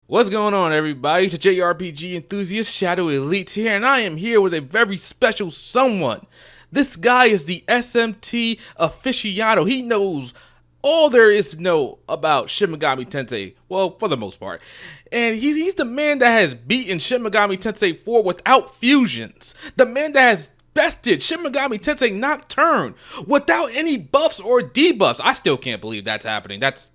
What's going on, everybody? It's a JRPG enthusiast, Shadow Elite here, and I am here with a very special someone. This guy is the SMT aficionado. He knows all there is to know about Shin Megami Tensei, well, for the most part. And he's the man that has beaten Shin Megami Tensei 4 without fusions. The man that has bested Shin Megami Tensei Nocturne without any buffs or debuffs. I still can't believe that's happening. That's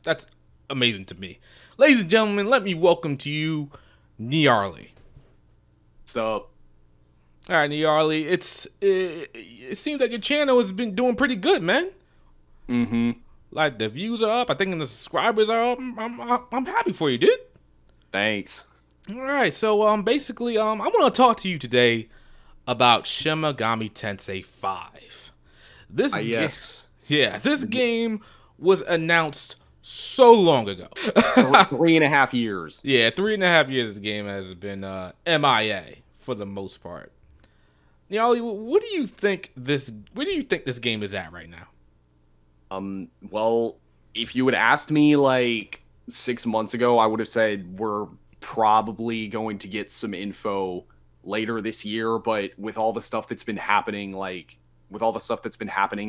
amazing to me. Ladies and gentlemen, let me welcome to you, Nyarly. So, All right, Nyarly, it seems like your channel has been doing pretty good, man. Like the views are up. I think the subscribers are up. I'm happy for you, dude. thanks. All right, so basically, I want to talk to you today about Shin Megami Tensei 5. Yes. This game was announced so long ago. 3.5 years. Yeah, 3.5 years the game has been MIA for the most part. Nyarly, what do you think this game is at right now? Well, if you had asked me like 6 months ago, I would have said we're probably going to get some info later this year, but with all the stuff that's been happening,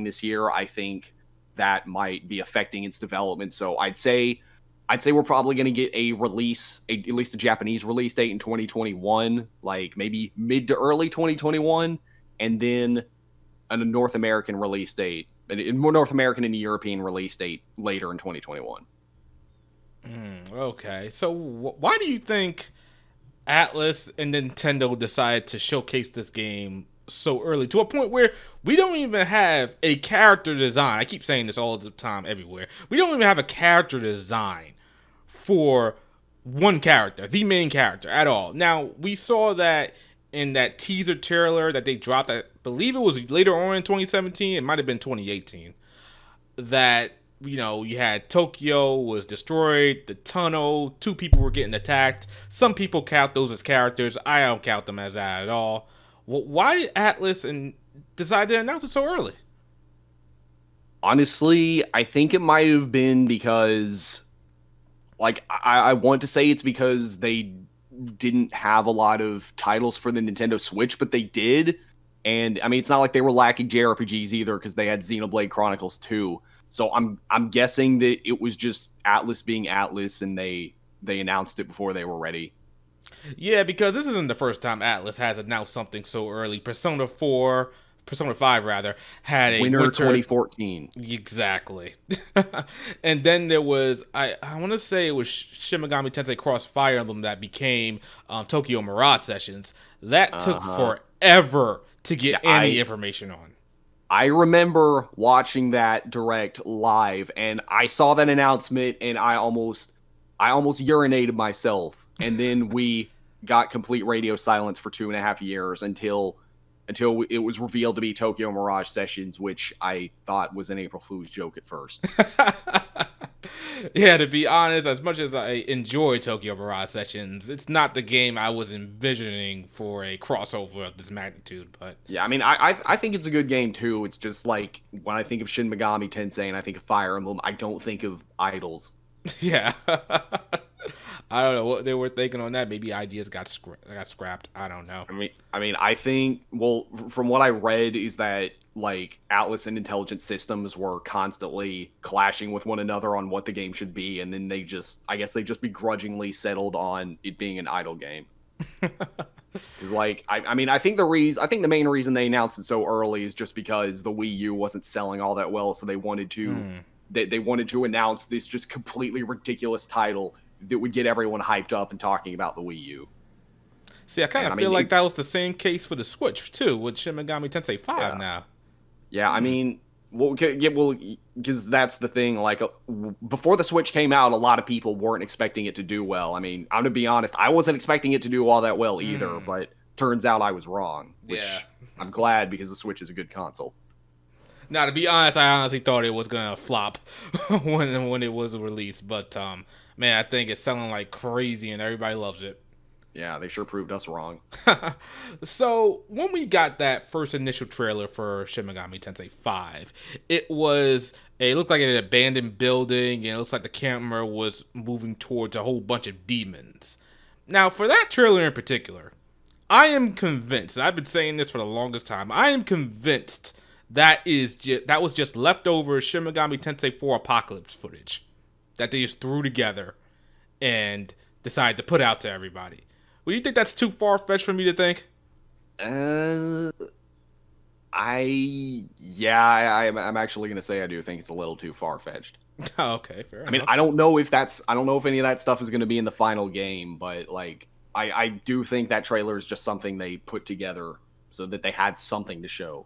this year, I think that might be affecting its development. So I'd say we're probably going to get a release, at least a Japanese release date in 2021, like maybe mid to early 2021, and then a North American release date, more North American and European release date later in 2021. Okay, so why do you think Atlus and Nintendo decided to showcase this game so early, to a point where we don't even have a character design? I keep saying this all the time everywhere. We don't even have a character design for one character, the main character, at all. Now, we saw that in that teaser trailer that they dropped, I believe it was later on in 2017, it might have been 2018, that, you know, you had Tokyo was destroyed, the tunnel, 2 people were getting attacked. Some people count those as characters. I don't count them as that at all. Why did Atlus decide to announce it so early? Honestly, I think it might have been because, like, I want to say it's because they didn't have a lot of titles for the Nintendo Switch, but they did. And I mean, it's not like they were lacking JRPGs either, because they had Xenoblade Chronicles 2. So I'm guessing that it was just Atlus being Atlus, and they announced it before they were ready. Yeah, because this isn't the first time Atlus has announced something so early. Persona 5 rather, had a Winter 2014. Exactly. And then there was, I want to say it was Shin Megami Tensei Cross Fire Emblem that became Tokyo Mirage Sessions. That took forever to get any information on. I remember watching that direct live, and I saw that announcement, and I almost urinated myself. And then we got complete radio silence for 2.5 years until it was revealed to be Tokyo Mirage Sessions, which I thought was an April Fool's joke at first. Yeah, to be honest, as much as I enjoy Tokyo Mirage Sessions, it's not the game I was envisioning for a crossover of this magnitude. But yeah, I mean, I think it's a good game too. It's just like when I think of Shin Megami Tensei and I think of Fire Emblem, I don't think of idols. Yeah. I don't know what they were thinking on that. Maybe ideas got scrapped. I don't know. I think, well, from what I read is that, like, Atlus and Intelligent Systems were constantly clashing with one another on what the game should be, and then they just begrudgingly settled on it being an idle game. Because, like, I think the main reason they announced it so early is just because the Wii U wasn't selling all that well, so they wanted to they wanted to announce this just completely ridiculous title that would get everyone hyped up and talking about the Wii U. See, I kind of feel like that was the same case for the Switch too, with Shin Megami Tensei 5 now. Yeah, I mean, because that's the thing. Like, before the Switch came out, a lot of people weren't expecting it to do well. I mean, I'm gonna be honest, I wasn't expecting it to do all that well either, but turns out I was wrong, which I'm glad, because the Switch is a good console. Now, to be honest, I honestly thought it was gonna flop when it was released, but man, I think it's selling like crazy and everybody loves it. Yeah, they sure proved us wrong. So when we got that first initial trailer for Shin Megami Tensei 5, it looked like an abandoned building, and it looks like the camera was moving towards a whole bunch of demons. Now, for that trailer in particular, I am convinced, and I've been saying this for the longest time, I am convinced that was just leftover Shin Megami Tensei 4 Apocalypse footage that they just threw together and decided to put out to everybody. Well, you think that's too far-fetched for me to think? Uh, I'm actually gonna say I do think it's a little too far fetched. Oh, okay, fair enough. I mean, I don't know if any of that stuff is gonna be in the final game, but like, I do think that trailer is just something they put together so that they had something to show.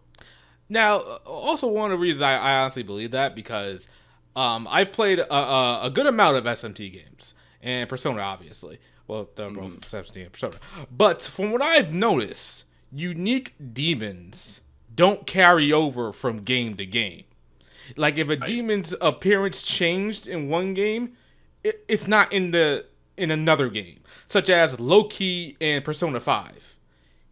Now, also one of the reasons I honestly believe that because I've played a good amount of SMT games and Persona, obviously. Well, they're both SMT and Persona. But from what I've noticed, unique demons don't carry over from game to game. Like if a demon's appearance changed in one game, it's not in another game, such as Loki and Persona 5.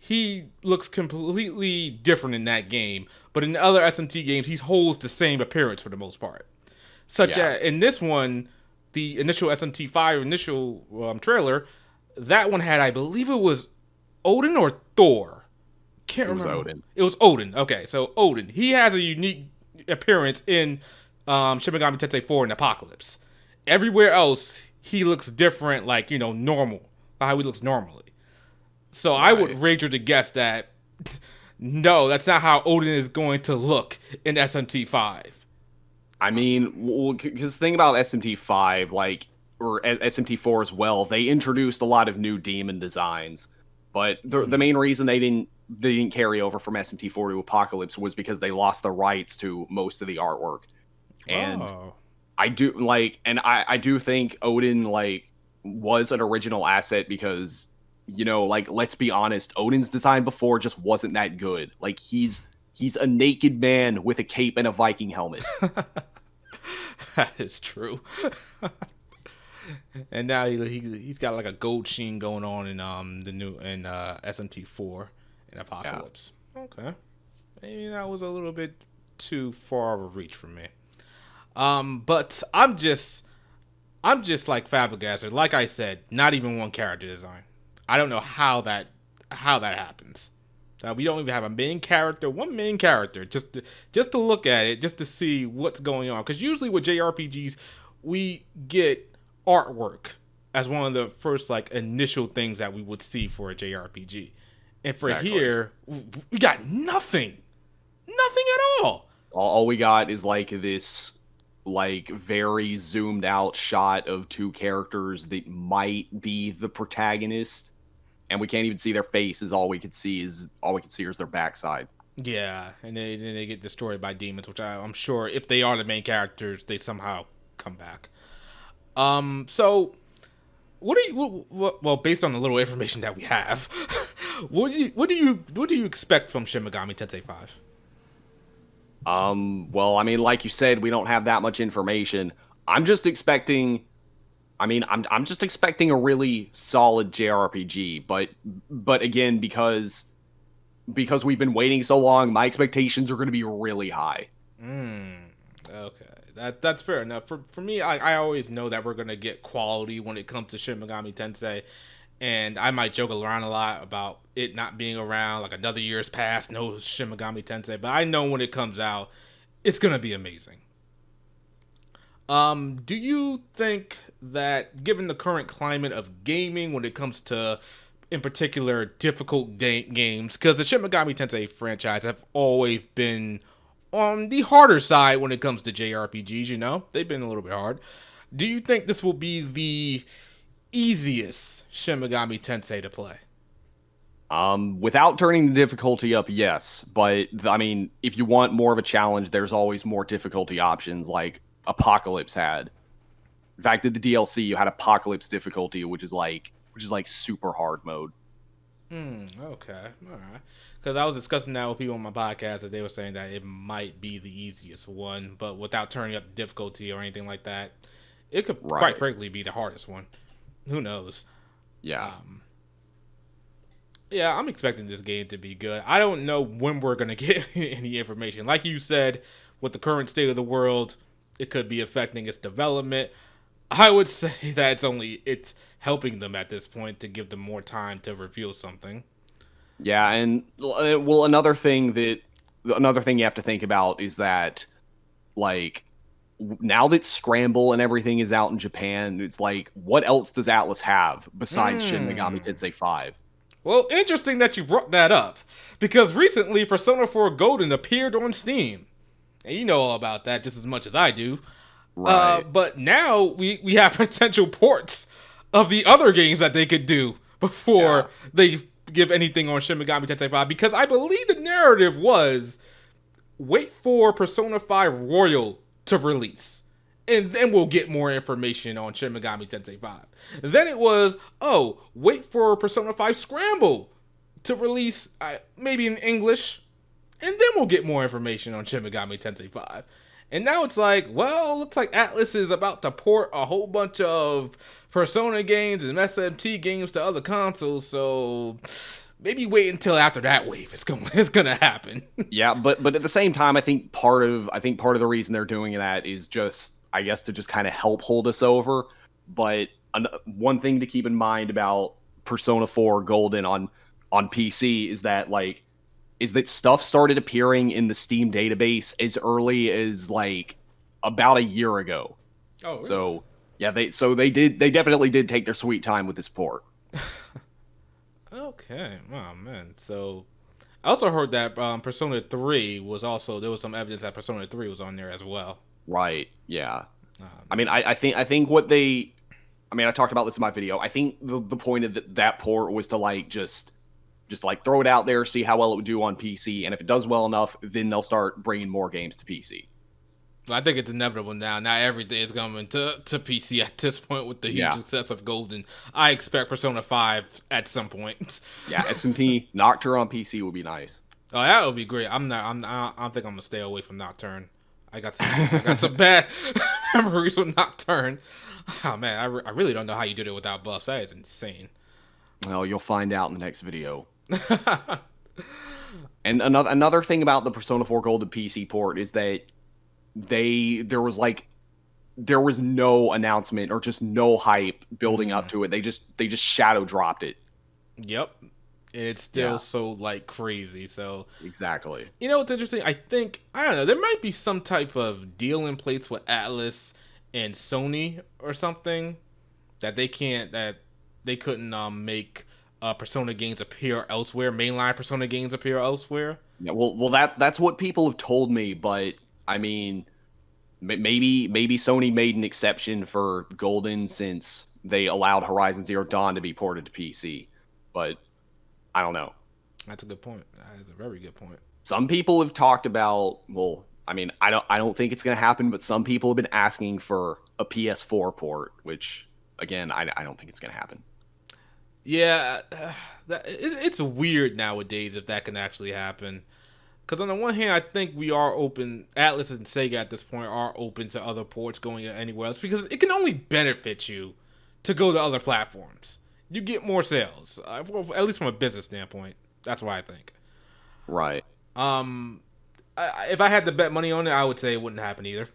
He looks completely different in that game, but in other SMT games, he holds the same appearance for the most part. As in this one, the initial SMT 5 trailer, that one had, I believe it was Odin or Thor. Can't remember. It was Odin. It was Odin. Okay, so Odin. He has a unique appearance in Shin Megami Tensei 4 and Apocalypse. Everywhere else, he looks different, like, normal. How he looks normally. So I would wager to guess that, no, that's not how Odin is going to look in SMT 5. I mean, because think about SMT 5, like, or SMT 4 as well, they introduced a lot of new demon designs, but the main reason they didn't carry over from SMT 4 to Apocalypse was because they lost the rights to most of the artwork. And I do think Odin, like, was an original asset because, like, let's be honest, Odin's design before just wasn't that good. Like, he's a naked man with a cape and a Viking helmet. That is true. And now he's got like a gold sheen going on in SMT 4 in Apocalypse. Yeah. Okay, maybe that was a little bit too far of a reach for me. But I'm just like flabbergasted. Like I said, not even one character design. I don't know how that happens. We don't even have one main character, just to look at it, just to see what's going on. Because usually with JRPGs, we get artwork as one of the first like initial things that we would see for a JRPG. And for here, we got nothing at all. All we got is like this, like, very zoomed out shot of two characters that might be the protagonist. And we can't even see their faces. All we can see is their backside. Yeah, and then they get destroyed by demons, which I'm sure if they are the main characters, they somehow come back. So well, based on the little information that we have, what do you expect from Shin Megami Tensei 5? Well, I mean, like you said, we don't have that much information. I'm just expecting a really solid JRPG, but again, because we've been waiting so long, my expectations are going to be really high. Okay. That's fair enough. For me, I always know that we're going to get quality when it comes to Shin Megami Tensei, and I might joke around a lot about it not being around, like another year's past, no Shin Megami Tensei, but I know when it comes out, it's going to be amazing. Do you think that, given the current climate of gaming when it comes to, in particular, difficult games, because the Shin Megami Tensei franchise have always been on the harder side when it comes to JRPGs, they've been a little bit hard. Do you think this will be the easiest Shin Megami Tensei to play? Without turning the difficulty up, yes. But, I mean, if you want more of a challenge, there's always more difficulty options, like Apocalypse had. In fact, in the DLC, you had Apocalypse difficulty, which is like super hard mode. Okay, all right. Because I was discussing that with people on my podcast, that they were saying that it might be the easiest one, but without turning up the difficulty or anything like that, it could quite frankly be the hardest one. Who knows? Yeah. Yeah, I'm expecting this game to be good. I don't know when we're gonna get any information. Like you said, with the current state of the world, it could be affecting its development. I would say that it's helping them at this point to give them more time to reveal something. Yeah, and another thing you have to think about is that like now that Scramble and everything is out in Japan, it's like what else does Atlus have besides Shin Megami Hmm. Tensei 5? Well, interesting that you brought that up because recently Persona 4 Golden appeared on Steam, and you know all about that just as much as I do. Right. But now we have potential ports of the other games that they could do Yeah. before they give anything on Shin Megami Tensei 5 because I believe the narrative was wait for Persona 5 Royal to release. And then we'll get more information on Shin Megami Tensei 5. Then it was, oh, wait for Persona 5 Scramble to release, maybe in English, and then we'll get more information on Shin Megami Tensei 5. And now it's like, well, looks like Atlus is about to port a whole bunch of Persona games and SMT games to other consoles, so maybe wait until after that wave is gonna happen. Yeah, but at the same time, I think part of the reason they're doing that is just, I guess, to just kind of help hold us over. But one thing to keep in mind about Persona 4 Golden on PC is that stuff started appearing in the Steam database as early as like about a year ago. Oh, really? So yeah, they definitely did take their sweet time with this port. Okay. Oh man. So I also heard that Persona 3 was also there was some evidence that Persona 3 was on there as well. Right. Yeah. I Man. mean, I think what they, I mean, I talked about this in my video. I think the point of that port was to like just like throw it out there, see how well it would do on PC, and if it does well enough, then they'll start bringing more games to PC. I think it's inevitable now. Now everything is coming to PC at this point with the huge Yeah. success of Golden. I expect Persona 5 at some point. Yeah, SMT Nocturne on PC would be nice. Oh, that would be great. I don't think I'm gonna stay away from Nocturne. I got some bad memories with Nocturne. Oh man, I really don't know how you did it without buffs. That is insane. Well, you'll find out in the next video. And another thing about the Persona 4 Golden PC port is that there was no announcement or just no hype building up to it. They just shadow dropped it. Yep. It's Yeah, still so like crazy. So exactly. you know what's interesting? I don't know. There might be some type of deal in place with Atlus and Sony or something that they couldn't make Persona games appear elsewhere, mainline Persona games appear elsewhere. Yeah, well, that's what people have told me, but I mean, maybe Sony made an exception for Golden since they allowed Horizon Zero Dawn to be ported to PC, but I don't know. That's a good point. That is a very good point. Some people have talked about, well, I mean, I don't think it's going to happen, but some people have been asking for a PS4 port, which again, I don't think it's going to happen. Yeah, it's weird nowadays if that can actually happen. Because on the one hand, I think we are open. Atlas and Sega at this point are open to other ports going anywhere else because it can only benefit you to go to other platforms. You get more sales, at least from a business standpoint. That's what I think. Right. Um, if I had to bet money on it, I would say it wouldn't happen either.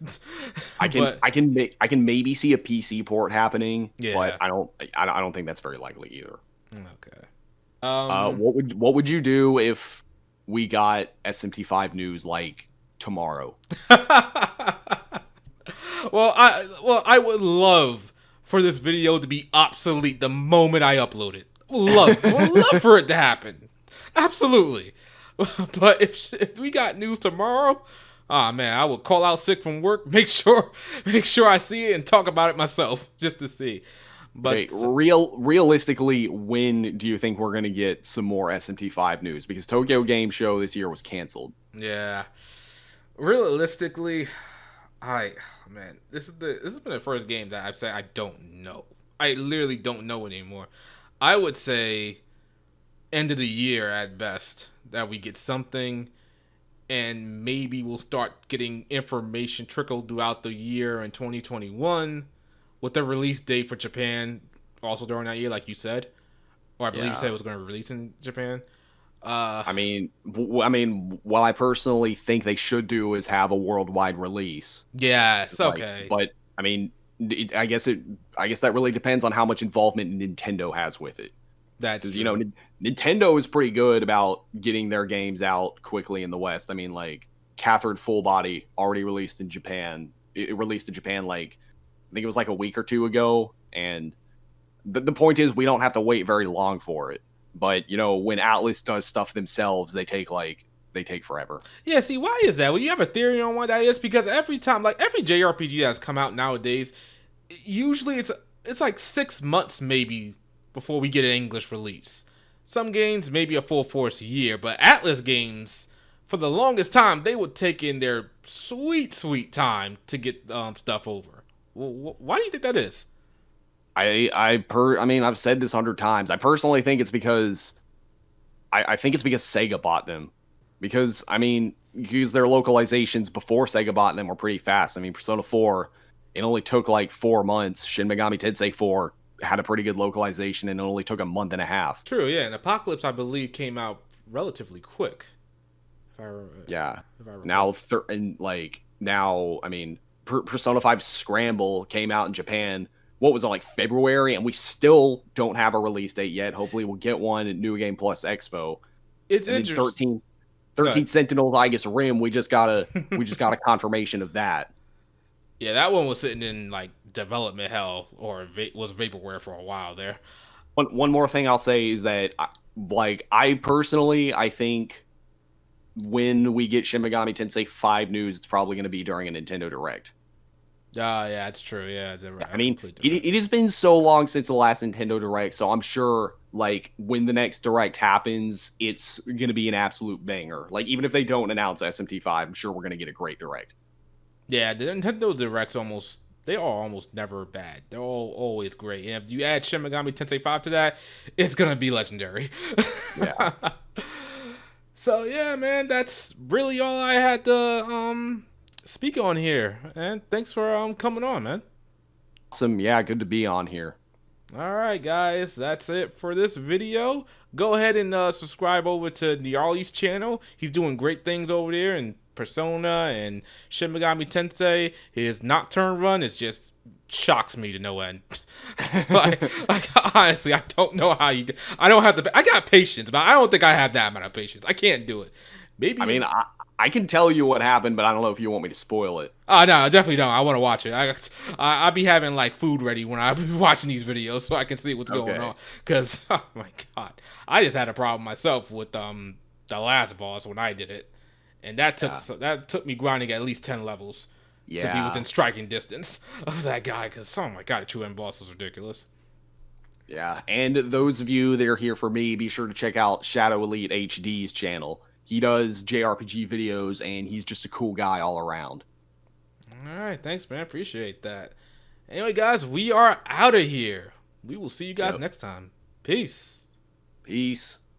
I can But I can maybe see a PC port happening, but yeah, I don't think that's very likely either. okay. Um, What would you do if we got SMT5 news like tomorrow? I would love for this video to be obsolete the moment I upload it. Would love for it to happen. Absolutely. But if we got news tomorrow, oh man, I would call out sick from work, make sure I see it and talk about it myself just to see. Okay, But realistically, when do you think we're gonna get some more SMT5 news? Because Tokyo Game Show this year was canceled. yeah, realistically, I man, this has been the first game that I've said I don't know. I literally don't know anymore. I would say end of the year at best that we get something, and maybe we'll start getting information trickled throughout the year in 2021 with the release date for Japan also during that year, like you said. or I believe you Yeah. said it was going to release in Japan. What I personally think they should do is have a worldwide release. Yes, Like, okay, but I mean, I guess that really depends on how much involvement Nintendo has with it. that's Because true. Nintendo is pretty good about getting their games out quickly in the West. I mean, like Catherine Full Body already released in Japan. It released in Japan like I think it was like a week or two ago, and the point is we don't have to wait very long for it. But when Atlus does stuff themselves, they take forever. Yeah, see, why is that? Well, you have a theory on why that is? Because every time, like every JRPG that's come out nowadays, usually it's like 6 months maybe before we get an English release. Some games maybe a full force year, but Atlas games, for the longest time, they would take in their sweet time to get stuff over. Well, why do you think that is? I mean, I've said this 100 times. I personally think it's because I think it's because Sega bought them. Because I mean, because their localizations before Sega bought them were pretty fast. I mean, Persona 4, it only took like 4 months. Shin Megami Tensei 4 had a pretty good localization and it only took a month and a half. True, yeah, and Apocalypse, I believe, came out relatively quick. Yeah. If I recall. Now, and like now, I mean, Persona 5 Scramble came out in Japan. What was it, like February? And we still don't have a release date yet. Hopefully, we'll get one at New Game Plus Expo. It's And then interesting. 13 Sentinels Aegis Rim. We just got a confirmation of that. Yeah, that one was sitting in like development hell or was vaporware for a while there. One more thing I'll say is that, I personally, I think when we get Shin Megami Tensei 5 news, it's probably going to be during a Nintendo Direct. Yeah, that's true. Yeah, Yeah, I I'm mean, completely right. it has been so long since the last Nintendo Direct, so I'm sure, like, when the next Direct happens, it's going to be an absolute banger. Like, even if they don't announce SMT 5, I'm sure we're going to get a great Direct. Yeah, the Nintendo Directs they are almost never bad. They're always great. And if you add Shin Megami Tensei 5 to that, it's gonna be legendary. Yeah. So yeah, man, that's really all I had to speak on here. And thanks for coming on, man. Awesome. Yeah, good to be on here. All right, guys, that's it for this video. Go ahead and subscribe over to Nyarly's channel. He's doing great things over there in Persona and Shin Megami Tensei. His Nocturne run is just shocks me to no end. like honestly, I don't know how you. I don't have the. I got patience, but I don't think I have that amount of patience. I can't do it. Maybe. I mean, I can tell you what happened, but I don't know if you want me to spoil it. Oh no, I definitely don't. I want to watch it. I be having like food ready when I be watching these videos so I can see what's going Okay. on. Cause oh my god, I just had a problem myself with the last boss when I did it, and Yeah. that took me grinding at least 10 levels to be Yeah. within striking distance of that guy. Cause oh my god, the 2M boss was ridiculous. Yeah. And those of you that are here for me, be sure to check out Shadow Elite HD's channel. He does JRPG videos, and he's just a cool guy all around. All right, thanks, man. Appreciate that. Anyway, guys, we are out of here. We will see you guys Yep. next time. Peace. Peace.